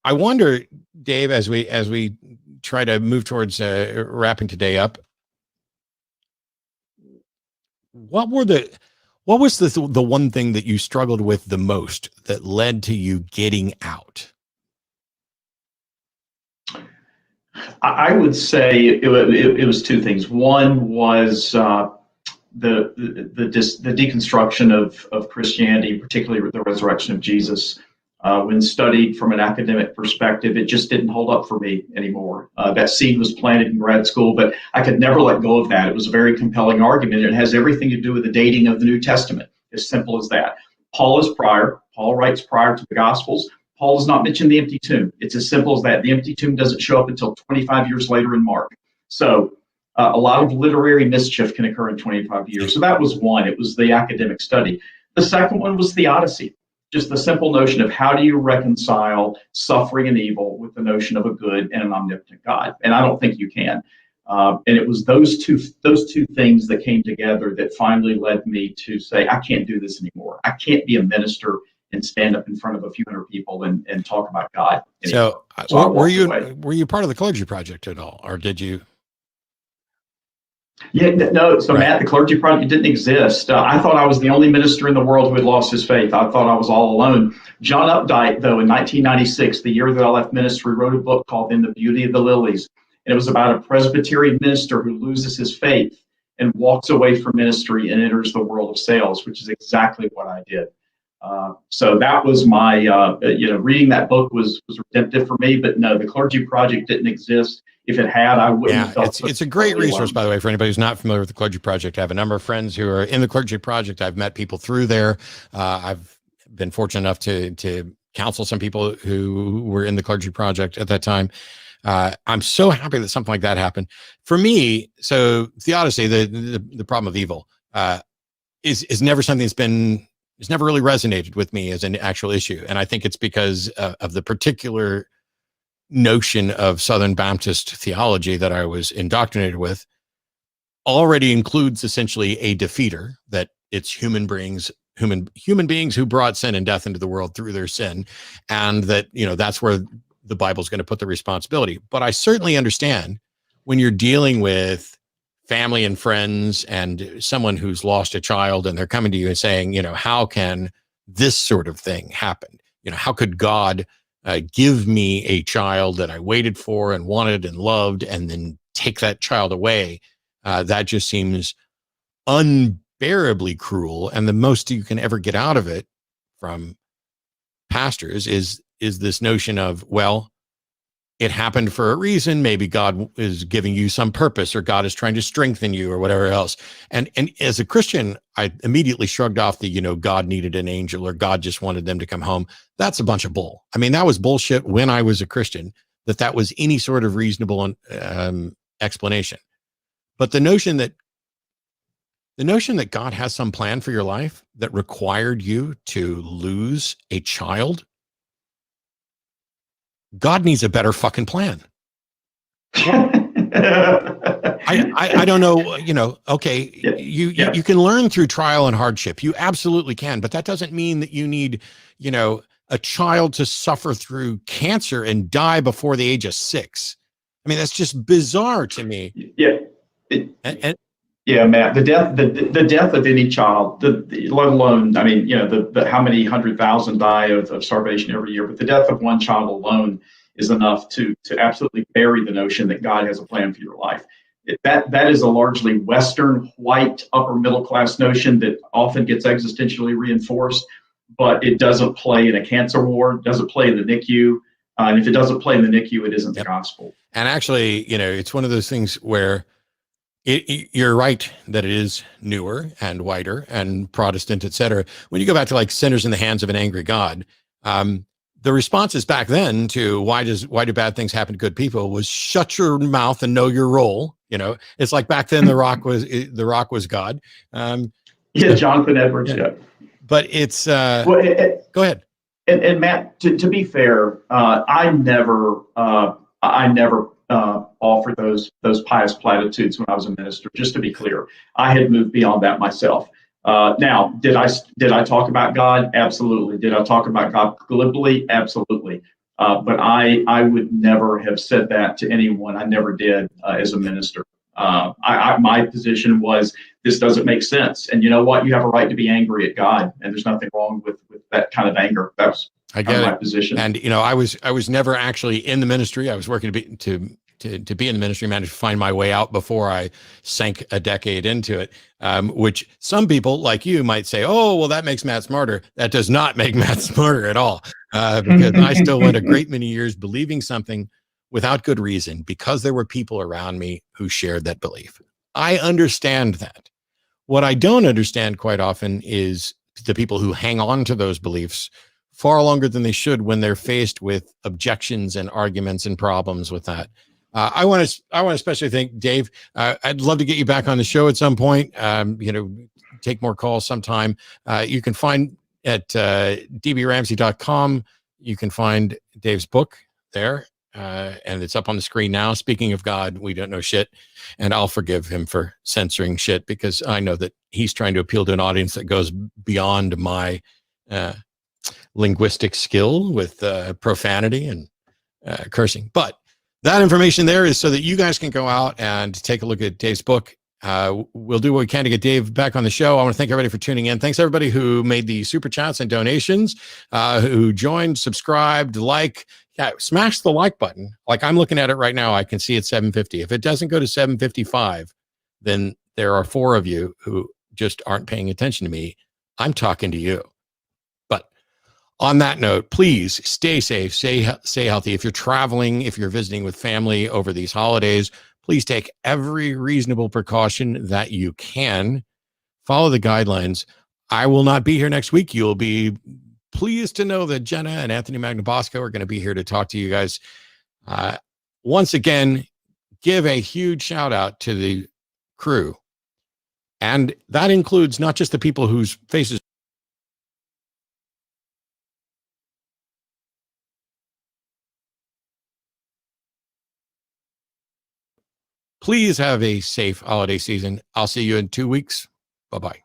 I wonder, Dave, as we try to move towards wrapping today up, what were the what was the one thing that you struggled with the most that led to you getting out? I would say it was two things. One was the deconstruction of Christianity, particularly the resurrection of Jesus. When studied from an academic perspective, it just didn't hold up for me anymore. That seed was planted in grad school, but I could never let go of that. It was a very compelling argument. It has everything to do with the dating of the New Testament, as simple as that. Paul is prior. Paul writes prior to the Gospels. Paul does not mention the empty tomb. It's as simple as that. The empty tomb doesn't show up until 25 years later in Mark. So a lot of literary mischief can occur in 25 years. So that was one. It was the academic study. The second one was theodicy. Just the simple notion of how do you reconcile suffering and evil with the notion of a good and an omnipotent God? And I don't think you can. And it was those two things that came together that finally led me to say, I can't do this anymore. I can't be a minister and stand up in front of a few hundred people and talk about God anymore. So were you part of the Clergy Project at all, or did you? Yeah, no. So right. Matt, the Clergy Project didn't exist. I thought I was the only minister in the world who had lost his faith. I thought I was all alone. John Updike, though, in 1996, the year that I left ministry, wrote a book called In the Beauty of the Lilies. And it was about a Presbyterian minister who loses his faith and walks away from ministry and enters the world of sales, which is exactly what I did. So that was my, reading that book was redemptive for me. But no, the Clergy Project didn't exist. If it had, I wouldn't have felt it's a great resource, by the way, for anybody who's not familiar with the Clergy Project. I have a number of friends who are in the Clergy Project. I've met people through there. I've been fortunate enough to counsel some people who were in the Clergy Project at that time. I'm so happy that something like that happened. For me, so theodicy, the problem of evil, is never something it's never really resonated with me as an actual issue. And I think it's because of the particular notion of Southern Baptist theology that I was indoctrinated with already includes essentially a defeater, that it's human beings who brought sin and death into the world through their sin. And that, that's where the Bible's going to put the responsibility. But I certainly understand when you're dealing with family and friends and someone who's lost a child and they're coming to you and saying, how can this sort of thing happen? How could God give me a child that I waited for and wanted and loved and then take that child away? That just seems unbearably cruel. And the most you can ever get out of it from pastors is this notion of, well, it happened for a reason. Maybe God is giving you some purpose, or God is trying to strengthen you, or whatever else. And as a Christian, I immediately shrugged off the, God needed an angel, or God just wanted them to come home. That's a bunch of bull. I mean, that was bullshit when I was a Christian, that was any sort of reasonable explanation. But the notion that God has some plan for your life that required you to lose a child, God needs a better fucking plan. I don't know, okay, you can learn through trial and hardship. You absolutely can, but that doesn't mean that you need, a child to suffer through cancer and die before the age of 6. I mean, that's just bizarre to me. Yeah. Yeah, Matt, the death of any child, let alone, I mean, the how many 100,000 die of starvation every year, but the death of one child alone is enough to absolutely bury the notion that God has a plan for your life. That is a largely Western, white, upper middle class notion that often gets existentially reinforced, but it doesn't play in a cancer ward, doesn't play in the NICU. And if it doesn't play in the NICU, it isn't the gospel. And actually, it's one of those things where you're right that it is newer and whiter and Protestant, et cetera. When you go back to like Sinners in the Hands of an Angry God, the responses back then to why do bad things happen to good people was shut your mouth and know your role. It's like back then the rock was God. Jonathan Edwards. Yeah. But it's go ahead. And Matt, to be fair, I never offered those pious platitudes when I was a minister. Just to be clear, I had moved beyond that myself. Now, did I talk about God? Absolutely. Did I talk about God glibly? Absolutely. But I would never have said that to anyone. I never did as a minister. My position was, this doesn't make sense. And you know what? You have a right to be angry at God, and there's nothing wrong with that kind of anger. That was I kind get of my it. position. And I was never actually in the ministry. I was working to be in the ministry, managed to find my way out before I sank a decade into it. Which some people like you might say, "Oh, well, that makes Matt smarter." That does not make Matt smarter at all, because I still went a great many years believing something without good reason, because there were people around me who shared that belief. I understand that. What I don't understand quite often is the people who hang on to those beliefs far longer than they should when they're faced with objections and arguments and problems with that. I want to especially thank Dave. I'd love to get you back on the show at some point. Take more calls sometime. You can find at dbramsey.com. You can find Dave's book there. And it's up on the screen now. Speaking of God, we don't know shit. And I'll forgive him for censoring shit, because I know that he's trying to appeal to an audience that goes beyond my linguistic skill with profanity and cursing. But that information there is so that you guys can go out and take a look at Dave's book. We'll do what we can to get Dave back on the show. I want to thank everybody for tuning in. Thanks everybody who made the super chats and donations, who joined, subscribed, smash the like button. Like, I'm looking at it right now. I can see it's 750. If it doesn't go to 755, then there are 4 of you who just aren't paying attention to me. I'm talking to you. But on that note, please stay safe, stay healthy. If you're traveling, if you're visiting with family over these holidays, please take every reasonable precaution that you can. Follow the guidelines. I will not be here next week. You'll be pleased to know that Jenna and Anthony Magnabosco are going to be here to talk to you guys. Once again, give a huge shout out to the crew. And that includes not just the people whose faces please have a safe holiday season. I'll see you in 2 weeks. Bye-bye.